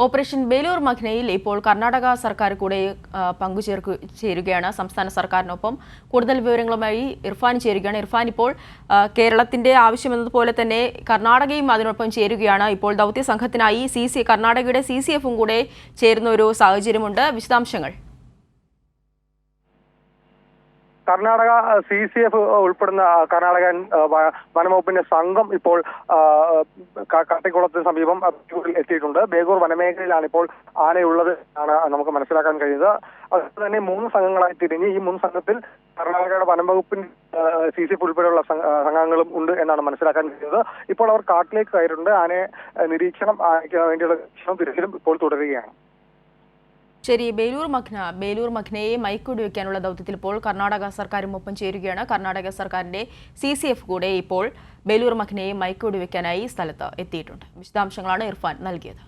Operation Belur മഖ്നയിൽ ഇപ്പോൾ കർണാടക സർക്കാർ കൂടെ ചേരുകയാണ്. സംസ്ഥാന സർക്കാരിനൊപ്പം കൂടുതൽ വിവരങ്ങളുമായി ഇർഫാൻ ചേരുകയാണ്. ഇർഫാൻ, ഇപ്പോൾ കേരളത്തിന്റെ ആവശ്യമെന്നതുപോലെ തന്നെ കർണാടകയും അതിനൊപ്പം ചേരുകയാണ്. ഇപ്പോൾ ദൗത്യ സംഘത്തിനായി കർണാടകയുടെ CCFും കൂടെ ചേരുന്ന ഒരു സാഹചര്യമുണ്ട്. വിശദാംശങ്ങൾ. കർണാടക CCF ഉൾപ്പെടുന്ന കർണാടക വനംവകുപ്പിന്റെ സംഘം ഇപ്പോൾ കാട്ടിക്കുളത്തിന് സമീപം എത്തിയിട്ടുണ്ട്. ബേഗൂർ വനമേഖലയിലാണ് ഇപ്പോൾ ആനയുള്ളത് ആണ് നമുക്ക് മനസ്സിലാക്കാൻ കഴിയുന്നത്. അതുപോലെ തന്നെ 3 സംഘങ്ങളായി തിരിഞ്ഞ് ഈ 3 സംഘത്തിൽ കർണാടകയുടെ വനംവകുപ്പിന്റെ CCF ഉൾപ്പെടെയുള്ള സംഘങ്ങളും ഉണ്ട് എന്നാണ് മനസ്സിലാക്കാൻ കഴിയുന്നത്. ഇപ്പോൾ അവർ കാട്ടിലേക്ക് കയറിയിട്ടുണ്ട്. ആനയെ വേണ്ടിയുള്ള തിരച്ചിലും ഇപ്പോൾ തുടരുകയാണ്. ശരി, ബേലൂർ മഖ്നയെ മൈക്കൂടി വെക്കാനുള്ള ദൗത്യത്തിൽ ഇപ്പോൾ കർണാടക സർക്കാരും ഒപ്പം ചേരുകയാണ്. കർണാടക സർക്കാരിന്റെ CCF കൂടെ ഇപ്പോൾ ബേലൂർ മഖ്നയെ മൈക്കൂടി വെക്കാനായി സ്ഥലത്ത് എത്തിയിട്ടുണ്ട്. വിശദാംശങ്ങളാണ് ഇർഫാൻ നൽകിയത്.